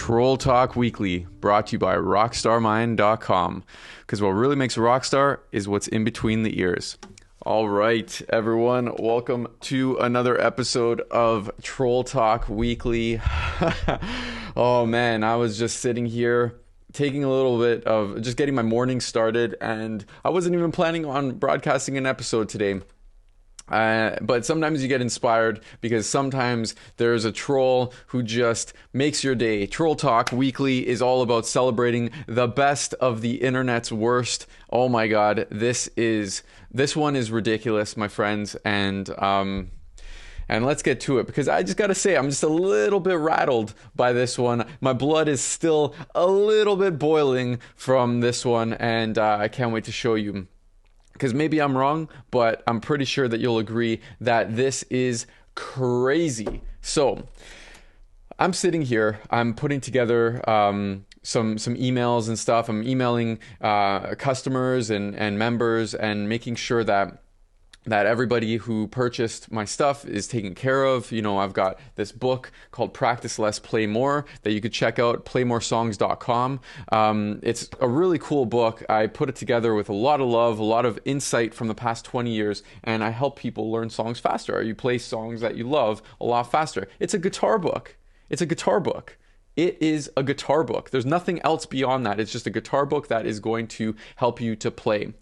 Troll Talk Weekly, brought to you by rockstarmind.com. Because what really makes a rock star is what's in between the ears. All right, everyone, welcome to another episode of Troll Talk Weekly. Oh man, I was just sitting here taking a little bit of just getting my morning started, and I wasn't even planning on broadcasting an episode today. But sometimes you get inspired because sometimes there's a troll who just makes your day. Troll Talk Weekly is all about celebrating the best of the internet's worst. Oh my God, this one is ridiculous, my friends, and let's get to it, because I just gotta say, I'm just a little bit rattled by this one. My blood is still a little bit boiling from this one, and I can't wait to show you. Because maybe I'm wrong, but I'm pretty sure that you'll agree that this is crazy. So I'm sitting here, I'm putting together some emails and stuff. I'm emailing customers and members and making sure that everybody who purchased my stuff is taken care of. You know, I've got this book called Practice Less, Play More that you could check out, playmoresongs.com. It's a really cool book. I put it together with a lot of love, a lot of insight from the past 20 years, and I help people learn songs faster. You play songs that you love a lot faster. It's a guitar book. It's a guitar book. It is a guitar book. There's nothing else beyond that. It's just a guitar book that is going to help you to play.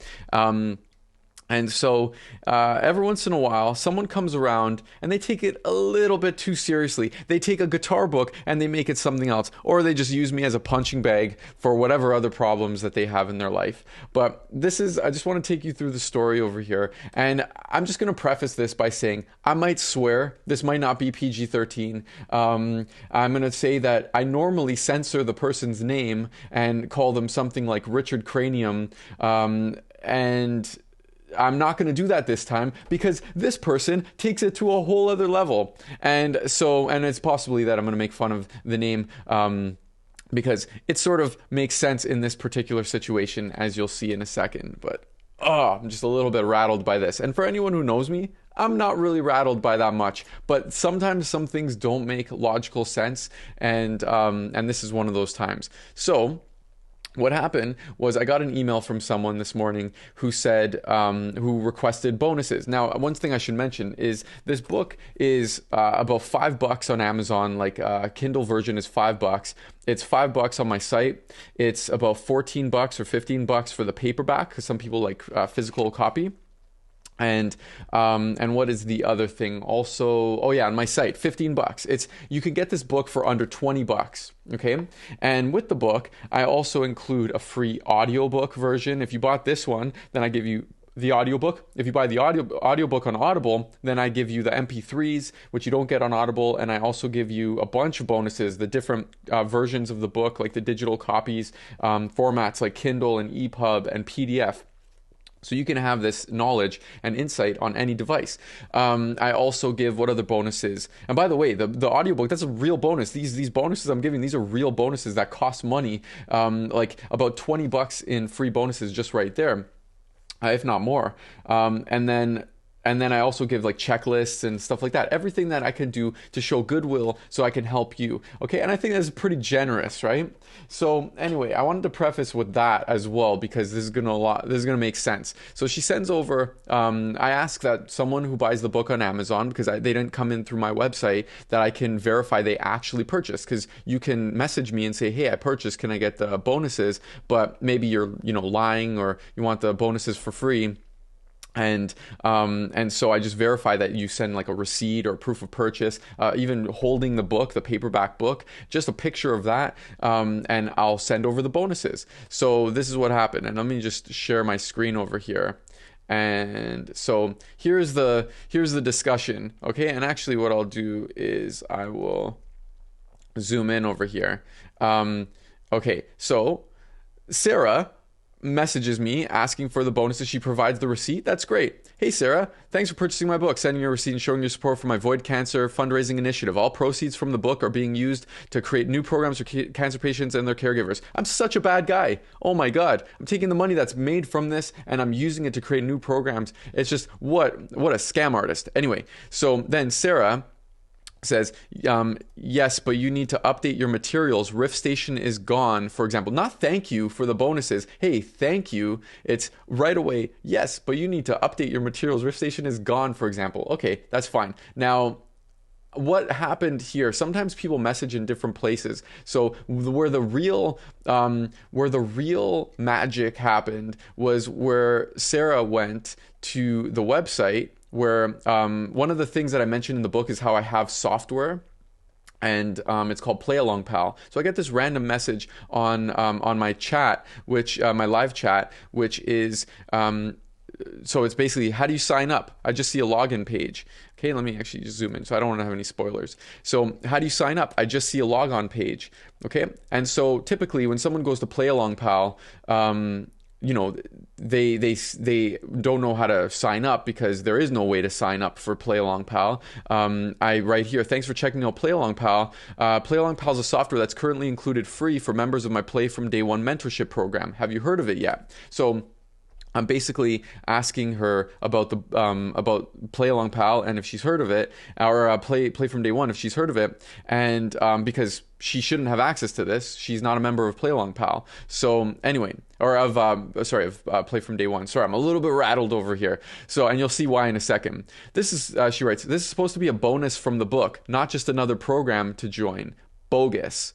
And so every once in a while, someone comes around and they take it a little bit too seriously. They take a guitar book and they make it something else, or they just use me as a punching bag for whatever other problems that they have in their life. But I just want to take you through the story over here. And I'm just going to preface this by saying I might swear. This might not be PG-13. I'm going to say that I normally censor the person's name and call them something like Richard Cranium. And I'm not going to do that this time because this person takes it to a whole other level. And it's possibly that I'm going to make fun of the name because it sort of makes sense in this particular situation, as you'll see in a second. But I'm just a little bit rattled by this. And for anyone who knows me, I'm not really rattled by that much, but sometimes some things don't make logical sense. And this is one of those times. So what happened was I got an email from someone this morning who said, who requested bonuses. Now, one thing I should mention is this book is about $5 on Amazon. Like Kindle version is $5. It's $5 on my site. It's about $14 or $15 for the paperback, because some people like physical copy. And what is the other thing also? Oh yeah, on my site, $15. You can get this book for under $20, okay? And with the book, I also include a free audiobook version. If you bought this one, then I give you the audiobook. If you buy the audiobook on Audible, then I give you the MP3s, which you don't get on Audible, and I also give you a bunch of bonuses, the different versions of the book, like the digital copies, formats like Kindle and EPUB and PDF. So you can have this knowledge and insight on any device. I also give what other bonuses. And by the way, the audiobook, that's a real bonus. These bonuses I'm giving, these are real bonuses that cost money, like about $20 in free bonuses just right there, if not more. And then I also give like checklists and stuff like that. Everything that I can do to show goodwill so I can help you. Okay, and I think that's pretty generous, right? So anyway, I wanted to preface with that as well, because this is gonna make sense. So she sends over, I ask that someone who buys the book on Amazon, because they didn't come in through my website, that I can verify they actually purchased. Because you can message me and say, hey, I purchased, can I get the bonuses? But maybe you're lying, or you want the bonuses for free. And so I just verify that you send like a receipt or proof of purchase, even holding the book, the paperback book, just a picture of that, and I'll send over the bonuses. So this is what happened, and let me just share my screen over here. And so here's the discussion, okay? And actually what I'll do is I will zoom in over here. Okay, so Sarah messages me asking for the bonuses. She provides the receipt. That's great. Hey Sarah, thanks for purchasing my book, sending your receipt and showing your support for my Void Cancer fundraising initiative. All proceeds from the book are being used to create new programs for cancer patients and their caregivers. I'm such a bad guy. Oh my God. I'm taking the money that's made from this and I'm using it to create new programs. It's just what a scam artist. Anyway, so then Sarah says, yes, but you need to update your materials. Rift Station is gone, for example. Not thank you for the bonuses. Hey, thank you. It's right away. Yes, but you need to update your materials. Rift Station is gone, for example. Okay, that's fine. Now, what happened here? Sometimes people message in different places. So where the real magic happened was where Sarah went to the website, where one of the things that I mentioned in the book is how I have software, and it's called Play Along Pal. So I get this random message on my chat, which my live chat, which is so it's basically, how do you sign up? I just see a login page. Okay, let me actually just zoom in so I don't want to have any spoilers. So how do you sign up? I just see a logon page. Okay, and so typically when someone goes to Play Along Pal, you know, they don't know how to sign up because there is no way to sign up for Play Along Pal. I write here, thanks for checking out Play Along Pal. Play Along Pal is a software that's currently included free for members of my Play from Day One mentorship program. Have you heard of it yet? So I'm basically asking her about the about Play Along Pal and if she's heard of it, or Play from Day One if she's heard of it, and because she shouldn't have access to this, she's not a member of Play Along Pal. So anyway, or of Play from Day One. Sorry, I'm a little bit rattled over here. So, and you'll see why in a second. This is she writes, this is supposed to be a bonus from the book, not just another program to join. Bogus.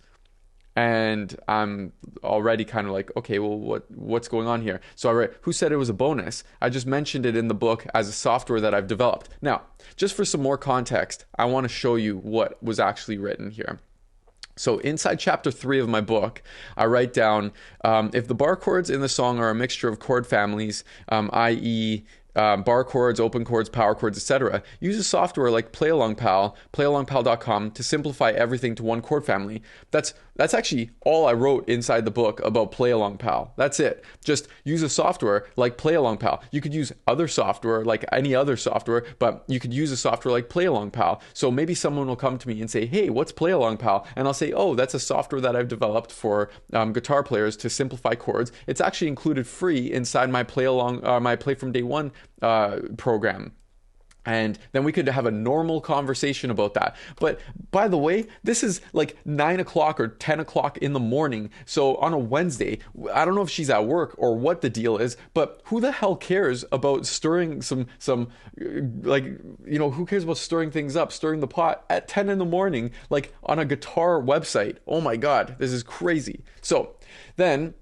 And I'm already kind of like, okay, well, what's going on here? So I write, who said it was a bonus? I just mentioned it in the book as a software that I've developed. Now, just for some more context, I want to show you what was actually written here. So inside chapter 3 of my book, I write down, if the bar chords in the song are a mixture of chord families, i.e., bar chords, open chords, power chords, etc. Use a software like Play Along Pal, playalongpal.com, to simplify everything to one chord family. That's actually all I wrote inside the book about Play Along Pal. That's it. Just use a software like Play Along Pal. You could use other software like any other software, but you could use a software like Play Along Pal. So maybe someone will come to me and say, hey, what's Play Along Pal? And I'll say, oh, that's a software that I've developed for guitar players to simplify chords. It's actually included free inside my my Play from Day One program. And then we could have a normal conversation about that. But by the way, this is like 9 o'clock or 10 o'clock in the morning. So on a Wednesday, I don't know if she's at work or what the deal is, but who the hell cares about stirring some like, you know, who cares about stirring things up, stirring the pot at 10 in the morning, like on a guitar website? Oh my God, this is crazy. So then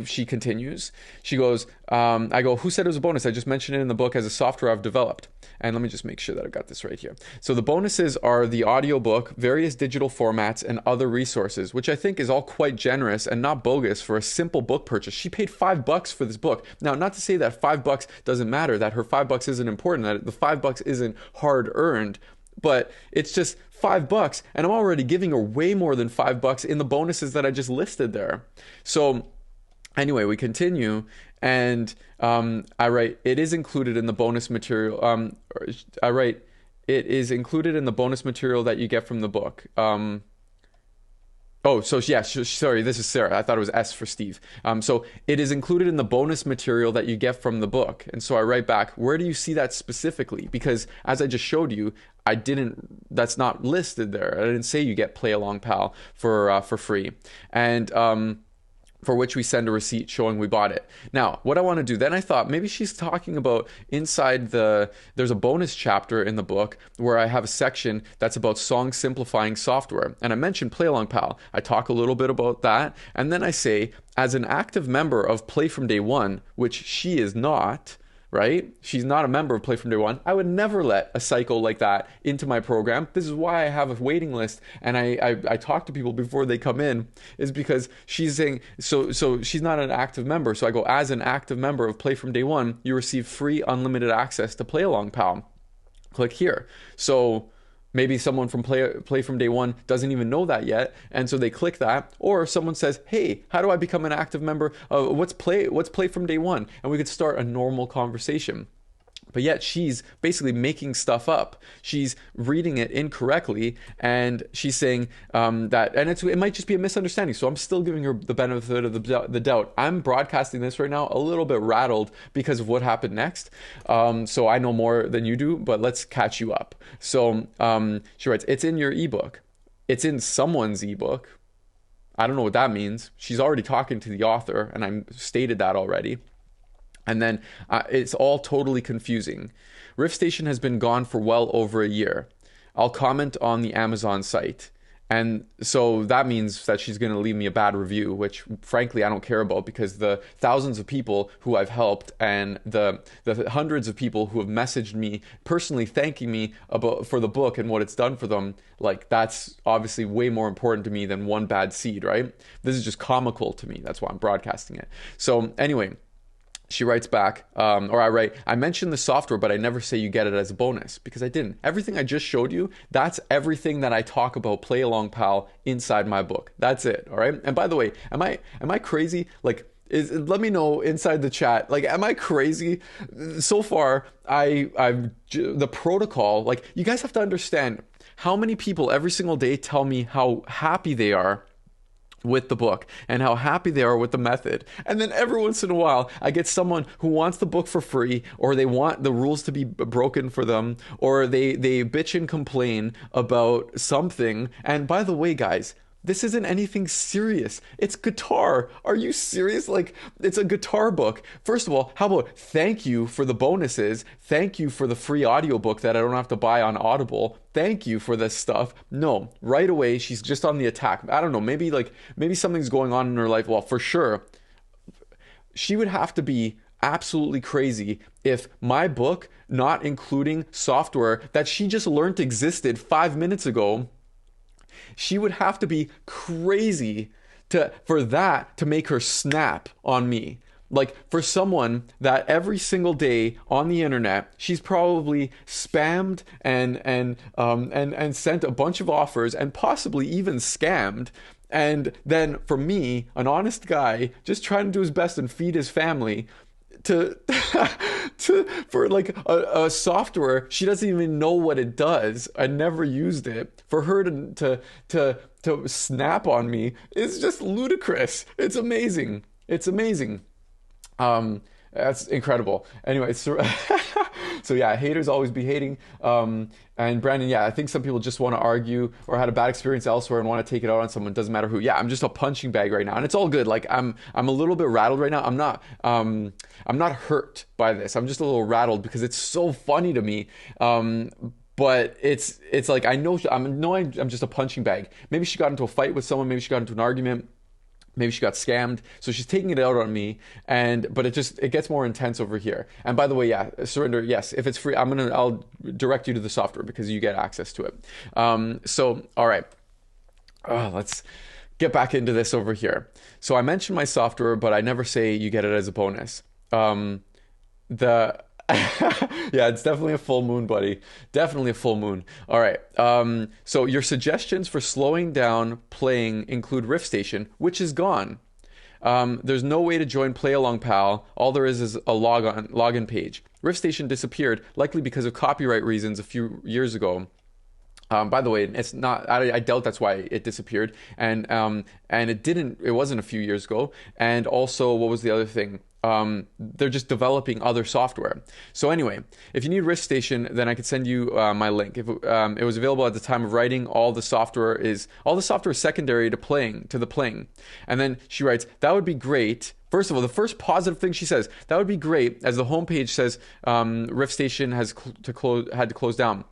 she continues. She goes, I go, who said it was a bonus? I just mentioned it in the book as a software I've developed. And let me just make sure that I've got this right here. So the bonuses are the audiobook, various digital formats, and other resources, which I think is all quite generous and not bogus for a simple book purchase. She paid $5 for this book. Now, not to say that $5 doesn't matter, that her $5 isn't important, that the $5 isn't hard earned, but it's just $5, and I'm already giving her way more than $5 in the bonuses that I just listed there. So anyway, we continue, and I write, it is included in the bonus material. I write, it is included in the bonus material that you get from the book. Oh, so yeah, sorry, this is Sarah. I thought it was S for Steve. So it is included in the bonus material that you get from the book. And so I write back, where do you see that specifically? Because as I just showed you, that's not listed there. I didn't say you get Play Along Pal for free. And for which we send a receipt showing we bought it. Now, what I want to do, then I thought maybe she's talking about inside there's a bonus chapter in the book where I have a section that's about song simplifying software. And I mentioned Play Along Pal. I talk a little bit about that. And then I say, as an active member of Play from Day One, which she is not, right? She's not a member of Play from Day One. I would never let a cycle like that into my program. This is why I have a waiting list, and I talk to people before they come in, is because she's saying, so she's not an active member. So I go, as an active member of Play from Day One, you receive free unlimited access to Play Along Pal. Click here. So maybe someone from Play from Day One doesn't even know that yet, and so they click that. Or someone says, hey, how do I become an active member? What's Play from Day One? And we could start a normal conversation. But yet she's basically making stuff up. She's reading it incorrectly, and she's saying that, and it might just be a misunderstanding. So I'm still giving her the benefit of the doubt. I'm broadcasting this right now a little bit rattled because of what happened next. So I know more than you do, but let's catch you up. So she writes, it's in your ebook. It's in someone's ebook. I don't know what that means. She's already talking to the author, and I stated that already. And then it's all totally confusing. Riff Station has been gone for well over a year. I'll comment on the Amazon site. And so that means that she's going to leave me a bad review, which frankly I don't care about, because the thousands of people who I've helped and the hundreds of people who have messaged me personally thanking me for the book and what it's done for them, like that's obviously way more important to me than one bad seed, right? This is just comical to me. That's why I'm broadcasting it. So anyway, she writes back, or I write, I mentioned the software, but I never say you get it as a bonus, because I didn't. Everything I just showed you, that's everything that I talk about Play Along Pal inside my book. That's it, all right? And by the way, am I crazy? Like, let me know inside the chat. Like, am I crazy? So far, the protocol, like, you guys have to understand how many people every single day tell me how happy they are with the book and how happy they are with the method. And then every once in a while, I get someone who wants the book for free, or they want the rules to be broken for them, or they bitch and complain about something. And by the way, guys, this isn't anything serious. It's guitar. Are you serious? Like, it's a guitar book. First of all, how about thank you for the bonuses? Thank you for the free audiobook that I don't have to buy on Audible. Thank you for this stuff. No, right away, she's just on the attack. I don't know, maybe something's going on in her life. Well, for sure, she would have to be absolutely crazy if my book, not including software that she just learned existed 5 minutes ago, she would have to be crazy for that to make her snap on me. Like, for someone that every single day on the internet, she's probably spammed and sent a bunch of offers and possibly even scammed. And then for me, an honest guy just trying to do his best and feed his family, for like a software she doesn't even know what it does, I never used it, for her to snap on me is just ludicrous. It's amazing. That's incredible. Anyway, so yeah, haters always be hating. And Brandon, yeah, I think some people just want to argue or had a bad experience elsewhere and want to take it out on someone. Doesn't matter who. Yeah, I'm just a punching bag right now, and it's all good. Like, I'm a little bit rattled right now. I'm not hurt by this. I'm just a little rattled because it's so funny to me. But it's like, I know I'm just a punching bag. Maybe she got into a fight with someone. Maybe she got into an argument. Maybe she got scammed, so she's taking it out on me, but it gets more intense over here. And by the way, yeah, surrender, yes, if it's free, I'll direct you to the software because you get access to it. So all right, let's get back into this over here. So I mentioned my software, but I never say you get it as a bonus. Yeah, it's definitely a full moon, buddy. Definitely a full moon. All right. So your suggestions for slowing down playing include Riff Station, which is gone. There's no way to join Play Along Pal. All there is a login page. Riff Station disappeared, likely because of copyright reasons a few years ago. By the way, it's not. I doubt that's why it disappeared, and it didn't. It wasn't a few years ago. And also, what was the other thing? They're just developing other software. So anyway, if you need Riff Station, then I could send you my link. If it was available at the time of writing, all the software is secondary to the playing. And then she writes, that would be great. First of all, the first positive thing she says, that would be great, as the homepage says Riff Station had to close down.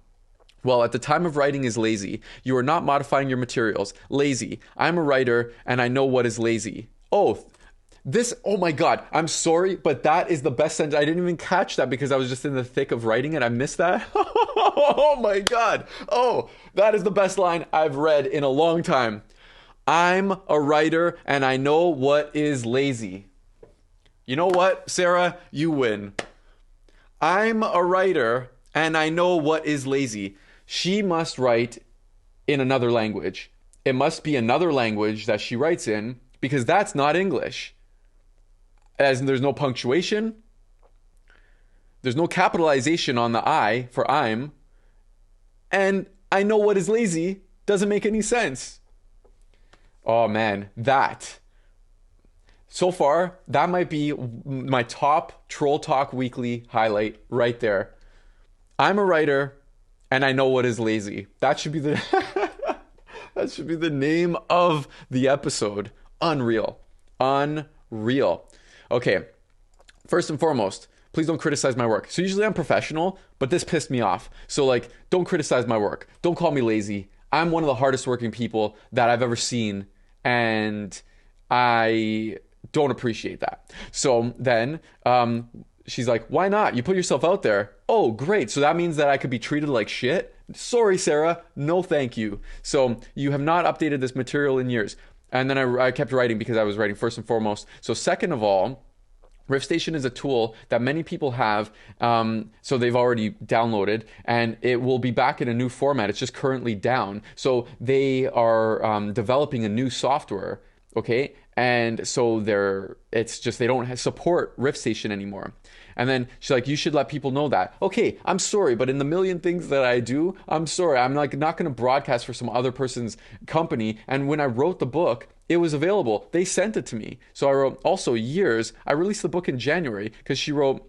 Well, at the time of writing is lazy. You are not modifying your materials. Lazy. I'm a writer and I know what is lazy. Oh my God, I'm sorry, but that is the best sentence. I didn't even catch that because I was just in the thick of writing it. I missed that. Oh my God. Oh, that is the best line I've read in a long time. I'm a writer and I know what is lazy. You know what, Sarah? You win. I'm a writer and I know what is lazy. She must write in another language. It must be another language that she writes in, because that's not English. As in, there's no punctuation. There's no capitalization on the I for I'm. And I know what is lazy doesn't make any sense. Oh man, that. So far, that might be my top Troll Talk Weekly highlight right there. I'm a writer and I know what is lazy. That should be the that should be the name of the episode. Unreal. Unreal. Okay. First and foremost, please don't criticize my work. So usually I'm professional, but this pissed me off. So like, don't criticize my work. Don't call me lazy. I'm one of the hardest working people that I've ever seen, and I don't appreciate that. So then she's like, why not? You put yourself out there. Oh, great. So that means that I could be treated like shit? Sorry, Sarah. No, thank you. So you have not updated this material in years. And then I kept writing because I was writing first and foremost. So second of all, RiffStation is a tool that many people have, so they've already downloaded, and it will be back in a new format. It's just currently down. So they are developing a new software, okay? And so it's just they don't support RiffStation anymore. And then she's like, you should let people know that. Okay, I'm sorry, but in the million things that I do, I'm sorry. I'm like not going to broadcast for some other person's company. And when I wrote the book, it was available. They sent it to me. So I wrote also years. I released the book in January because she wrote,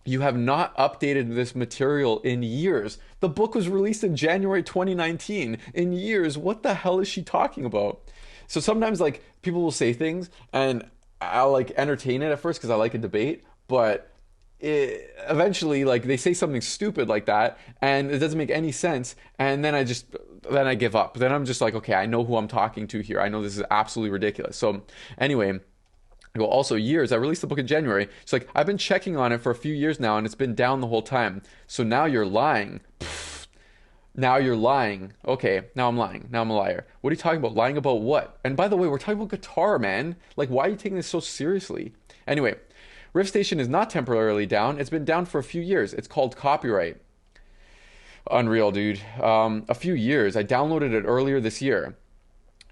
you have not updated this material in years. The book was released in January 2019. In years, what the hell is she talking about? So sometimes like people will say things and I'll like entertain it at first because I like a debate, but eventually like they say something stupid like that and it doesn't make any sense, and then I give up. Then I'm just like, okay, I know who I'm talking to here. I know this is absolutely ridiculous. So anyway, I go, also years. I released the book in January. It's like, I've been checking on it for a few years now and it's been down the whole time. So now you're lying. Pfft. Now you're lying. Okay, now I'm lying. Now I'm a liar. What are you talking about? Lying about what? And by the way, we're talking about guitar, man. Like, why are you taking this so seriously? Anyway, RiffStation is not temporarily down. It's been down for a few years. It's called copyright. Unreal, dude. A few years. I downloaded it earlier this year.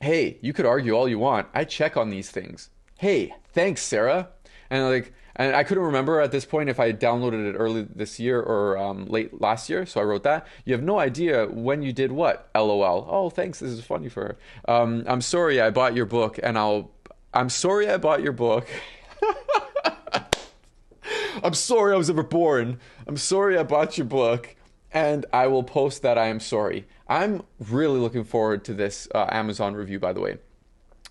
Hey, you could argue all you want. I check on these things. Hey, thanks, Sarah. And I couldn't remember at this point if I downloaded it early this year or late last year. So I wrote that. You have no idea when you did what. LOL. Oh, thanks. This is funny for her. I'm sorry I bought your book, and I'm sorry I bought your book. I'm sorry I was ever born. I'm sorry I bought your book, and I will post that I am sorry. I'm really looking forward to this Amazon review, by the way.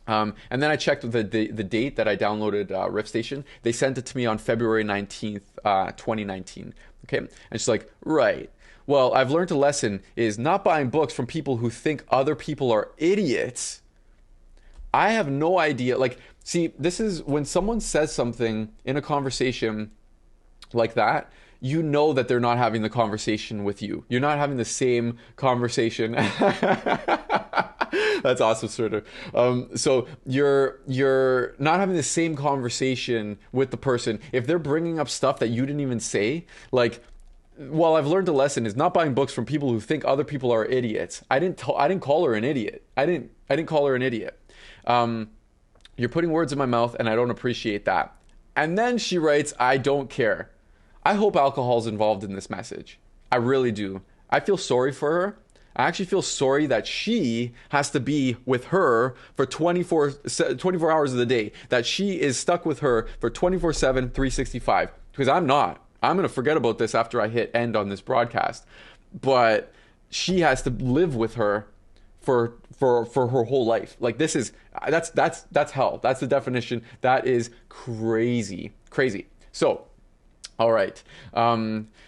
And then I checked the date that I downloaded RiffStation. They sent it to me on February 19th, 2019. Okay, and she's like, right. Well, I've learned a lesson is not buying books from people who think other people are idiots. I have no idea. Like, see, this is when someone says something in a conversation like that, you know that they're not having the conversation with you. You're not having the same conversation. That's awesome, Serter. So you're not having the same conversation with the person if they're bringing up stuff that you didn't even say. Like, well, I've learned a lesson is not buying books from people who think other people are idiots. I didn't call her an idiot. I didn't call her an idiot. You're putting words in my mouth, and I don't appreciate that. And then she writes, I don't care. I hope alcohol's involved in this message. I really do. I feel sorry for her. I actually feel sorry that she has to be with her for 24 hours of the day, that she is stuck with her for 24/7, 365. Because I'm not. I'm going to forget about this after I hit end on this broadcast. But she has to live with her for her whole life. Like, this is, that's hell. That's the definition. That is crazy. Crazy. So, all right.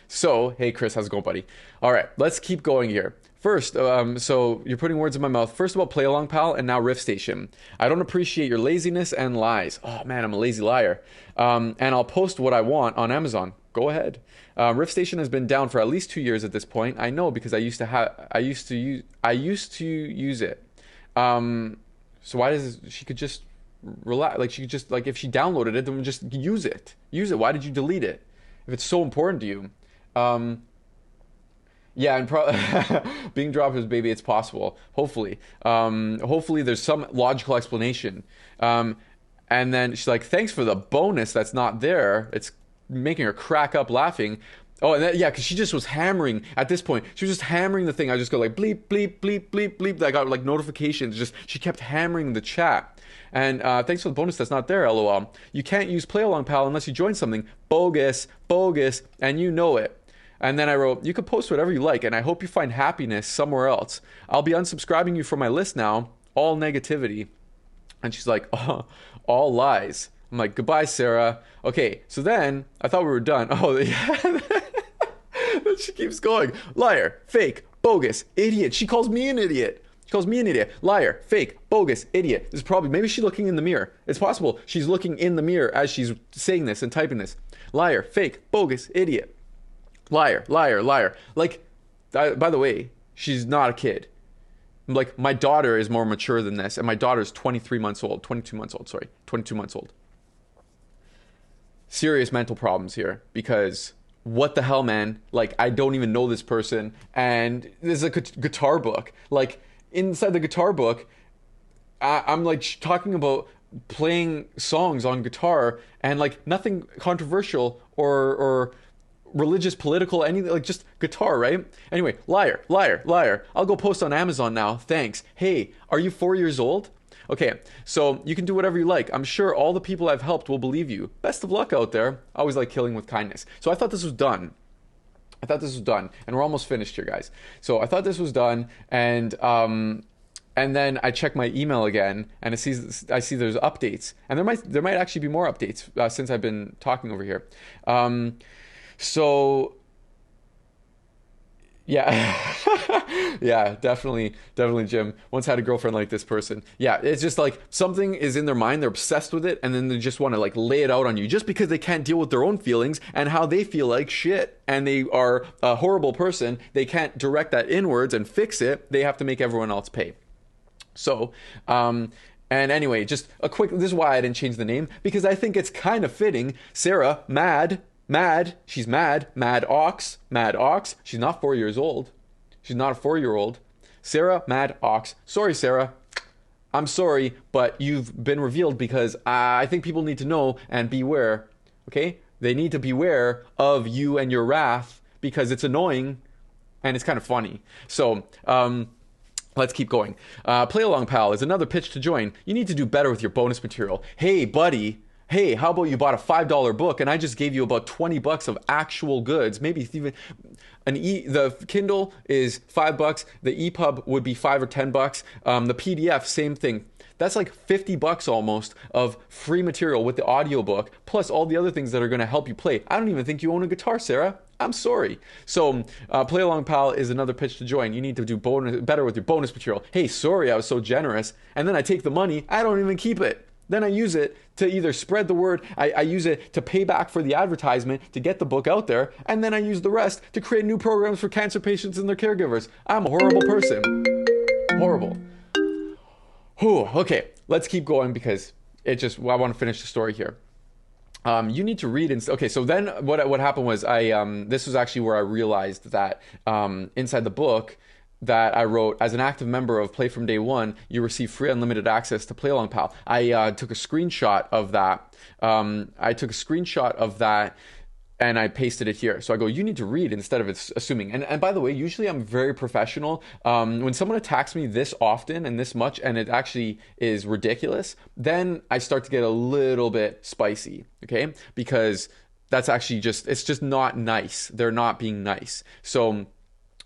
So, hey, Chris, how's it going, buddy? All right, let's keep going here. First, so you're putting words in my mouth. First of all, Play Along Pal, and now RiffStation. I don't appreciate your laziness and lies. Oh, man, I'm a lazy liar. And I'll post what I want on Amazon. Go ahead. RiffStation has been down for at least 2 years at this point. I know because I used to use it. So why does she could just relax? Like, she could just, like, if she downloaded it, then just use it. Use it. Why did you delete it? If it's so important to you. Yeah, and being dropped as baby, it's possible. Hopefully. Hopefully there's some logical explanation. And then she's like, thanks for the bonus that's not there. It's making her crack up laughing. Oh, and that, yeah, because she just was hammering at this point. She was just hammering the thing. I just go like bleep, bleep, bleep, bleep, bleep. I got like notifications. Just she kept hammering the chat. And thanks for the bonus that's not there, lol. You can't use Play Along Pal unless you join something. Bogus, bogus, and you know it. And then I wrote, you can post whatever you like, and I hope you find happiness somewhere else. I'll be unsubscribing you from my list now. All negativity. And she's like, oh, all lies. I'm like, goodbye, Sarah. Okay, so then I thought we were done. Oh, yeah. Then she keeps going. Liar, fake, bogus, idiot. She calls me an idiot. She calls me an idiot. Liar, fake, bogus, idiot. This is probably, maybe she's looking in the mirror. It's possible she's looking in the mirror as she's saying this and typing this. Liar, fake, bogus, idiot. Liar, liar, liar. Like, by the way, she's not a kid. Like, my daughter is more mature than this, and my daughter's 22 months old. Serious mental problems here, because what the hell, man? Like, I don't even know this person, and there's a guitar book. Like, inside the guitar book, I'm like talking about playing songs on guitar, and like nothing controversial or religious, political, anything, like just guitar, right? Anyway, liar, liar, liar. I'll go post on Amazon now. Thanks. Hey, are you 4 years old? Okay, so you can do whatever you like. I'm sure all the people I've helped will believe you. Best of luck out there. I always like killing with kindness. So I thought this was done. And we're almost finished here, guys. So I thought this was done, and then I check my email again, and I see there's updates, and there might actually be more updates since I've been talking over here. So yeah, yeah, definitely, Jim. Once had a girlfriend like this person. Yeah, it's just like something is in their mind, they're obsessed with it, and then they just want to like lay it out on you just because they can't deal with their own feelings and how they feel like shit, and they are a horrible person. They can't direct that inwards and fix it. They have to make everyone else pay. So, and anyway, just a quick, this is why I didn't change the name, because I think it's kind of fitting. Sarah, she's mad ox, she's not 4 years old. She's not a 4-year-old. Sarah, mad ox. Sorry, Sarah. I'm sorry, but you've been revealed, because I think people need to know and beware, okay? They need to beware of you and your wrath, because it's annoying and it's kind of funny. So, let's keep going. Play Along Pal is another pitch to join. You need to do better with your bonus material. Hey, buddy. Hey, how about you bought a $5 book and I just gave you about $20 of actual goods? Maybe even the Kindle is $5. The EPUB would be $5 or $10. The PDF, same thing. That's like $50 almost of free material with the audiobook, plus all the other things that are going to help you play. I don't even think you own a guitar, Sarah. I'm sorry. So, Play Along Pal is another pitch to join. You need to do better with your bonus material. Hey, sorry, I was so generous. And then I take the money. I don't even keep it. Then I use it to either spread the word, I use it to pay back for the advertisement, to get the book out there, and then I use the rest to create new programs for cancer patients and their caregivers. I'm a horrible person. Horrible. Whew, okay, let's keep going, because I want to finish the story here. You need to read. Okay, so then what happened was this was actually where I realized that inside the book that I wrote, as an active member of Play From Day One, you receive free unlimited access to Play Along Pal. I took a screenshot of that. And I pasted it here. So I go, you need to read instead of assuming. And by the way, usually I'm very professional. When someone attacks me this often and this much, and it actually is ridiculous, then I start to get a little bit spicy, okay? Because that's actually it's just not nice. They're not being nice. So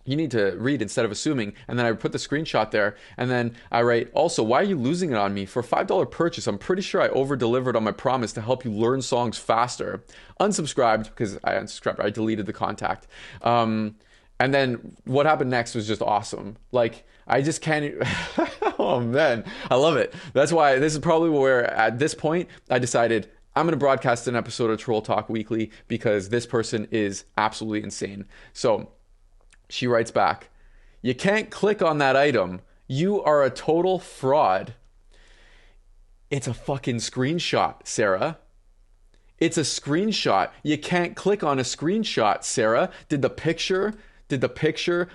you need to read instead of assuming. And then I put the screenshot there, and then I write, also, why are you losing it on me? For a $5 purchase, I'm pretty sure I over-delivered on my promise to help you learn songs faster. Unsubscribed, because I unsubscribed. I deleted the contact. And then what happened next was just awesome. Like, I just can't... Oh, man. I love it. That's why this is probably where, at this point, I decided I'm going to broadcast an episode of Troll Talk Weekly, because this person is absolutely insane. So she writes back, you can't click on that item. You are a total fraud. It's a fucking screenshot, Sarah. It's a screenshot. You can't click on a screenshot, Sarah. Did the picture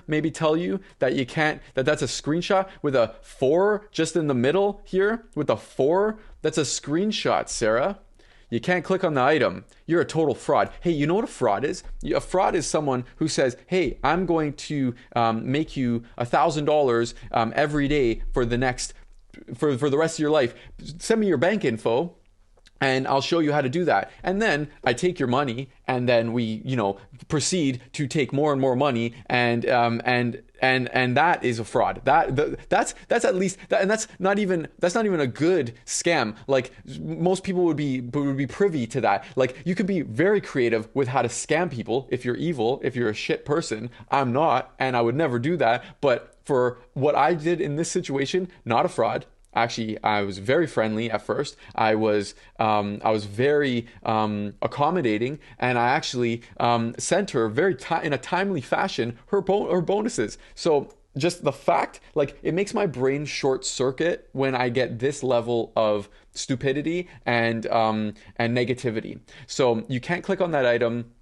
maybe tell you that you can't, that's a screenshot with a 4 just in the middle here with a 4? That's a screenshot, Sarah. You can't click on the item. You're a total fraud. Hey, you know what a fraud is? A fraud is someone who says, hey, I'm going to make you $1,000 every day for the next, for the rest of your life. Send me your bank info and I'll show you how to do that. And then I take your money, and then we, proceed to take more and more money, and that is a fraud. That's at least, and that's not even a good scam. Like, most people would be privy to that. Like, you could be very creative with how to scam people if you're evil, if you're a shit person. I'm not, and I would never do that. But for what I did in this situation, not a fraud. Actually, I was very friendly at first. I was very accommodating, and I actually sent her in a timely fashion her bonuses. So just the fact, like, it makes my brain short circuit when I get this level of stupidity and negativity. So you can't click on that item.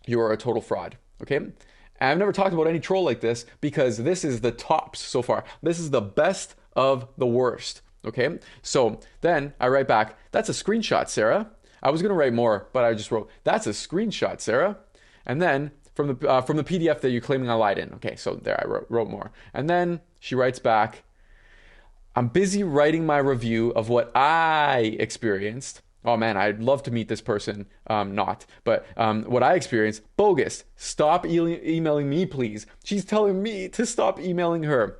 You are a total fraud. Okay. And I've never talked about any troll like this, because this is the tops so far. This is the best of the worst. Okay, so then I write back, that's a screenshot, Sarah. I was gonna write more, but I just wrote, that's a screenshot, Sarah. And then from the PDF that you're claiming I lied in. Okay, so there I wrote more. And then she writes back, I'm busy writing my review of what I experienced. Oh man, I'd love to meet this person. But what I experienced, bogus. Stop emailing me, please. She's telling me to stop emailing her.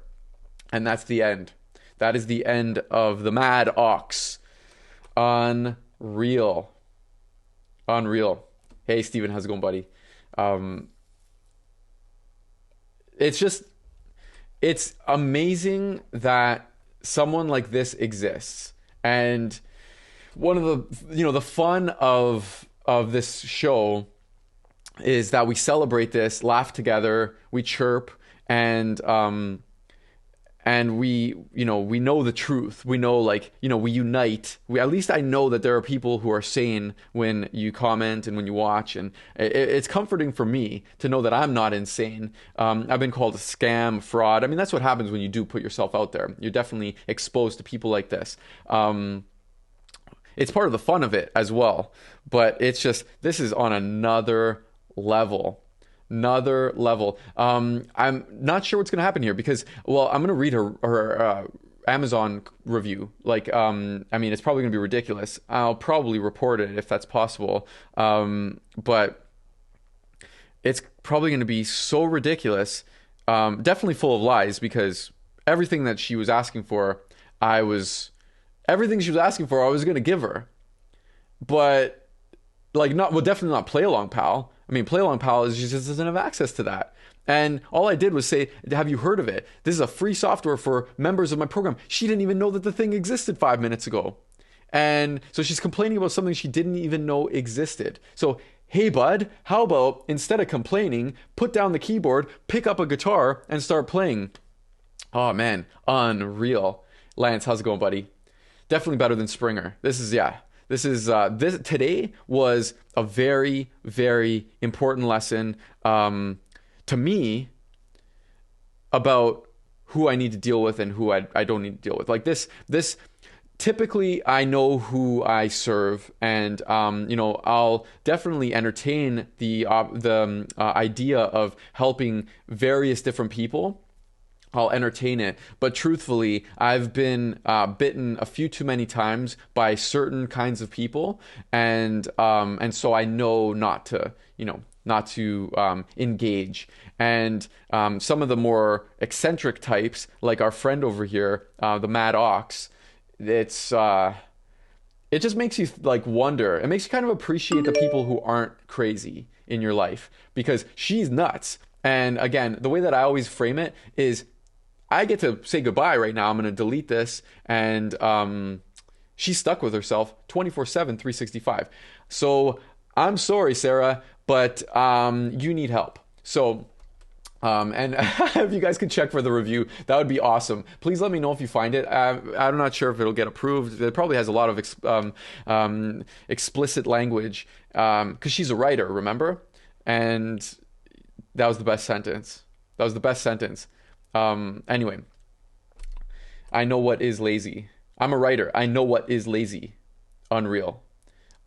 And that's the end. That is the end of the Mad Ox. Unreal. Hey, Steven, how's it going, buddy? It's amazing that someone like this exists. And one of the fun of this show is that we celebrate this, laugh together, we chirp, and we know the truth. We know, we unite. At least I know that there are people who are sane when you comment and when you watch. And it's comforting for me to know that I'm not insane. I've been called a scam, fraud. I mean, that's what happens when you do put yourself out there. You're definitely exposed to people like this. It's part of the fun of it as well. But it's just, this is on another level. I'm not sure what's going to happen here, because, well, I'm going to read her Amazon review. It's probably going to be ridiculous. I'll probably report it if that's possible. But it's probably going to be so ridiculous. Definitely full of lies, because everything that she was asking for, I was going to give her. But definitely not Play Along Pal. I mean, Play Along Pal just doesn't have access to that. And all I did was say, have you heard of it? This is a free software for members of my program. She didn't even know that the thing existed 5 minutes ago. And so she's complaining about something she didn't even know existed. So, hey, bud, how about, instead of complaining, put down the keyboard, pick up a guitar, and start playing? Oh, man, unreal. Lance, how's it going, buddy? Definitely better than Springer. Today was a very, very important lesson to me about who I need to deal with and who I don't need to deal with. Like this typically I know who I serve, and I'll definitely entertain the idea of helping various different people. I'll entertain it, but truthfully, I've been bitten a few too many times by certain kinds of people, and so I know not to engage. And some of the more eccentric types, like our friend over here, the Mad Ox, it just makes you wonder. It makes you kind of appreciate the people who aren't crazy in your life, because she's nuts. And again, the way that I always frame it is, I get to say goodbye right now. I'm going to delete this. And she's stuck with herself 24/7, 365. So I'm sorry, Sarah, but you need help. So, and if you guys could check for the review, that would be awesome. Please let me know if you find it. I'm not sure if it'll get approved. It probably has a lot of explicit language, because she's a writer, remember? And that was the best sentence. Anyway, I know what is lazy. I'm a writer. I know what is lazy. Unreal.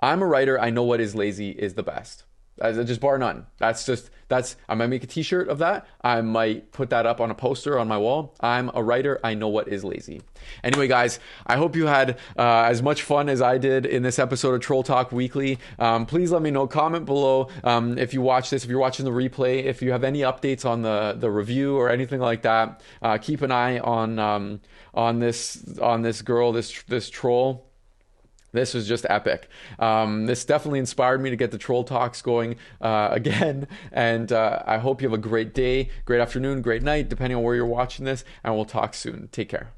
I'm a writer. I know what is lazy is the best. Just bar none. I might make a t-shirt of that. I might put that up on a poster on my wall. I'm a writer. I know what is lazy. Anyway, guys, I hope you had as much fun as I did in this episode of Troll Talk Weekly. Please let me know. Comment below if you watch this, if you're watching the replay, if you have any updates on the review or anything like that. Keep an eye on this girl, this troll. This was just epic. This definitely inspired me to get the Troll Talks going again. And I hope you have a great day, great afternoon, great night, depending on where you're watching this. And we'll talk soon. Take care.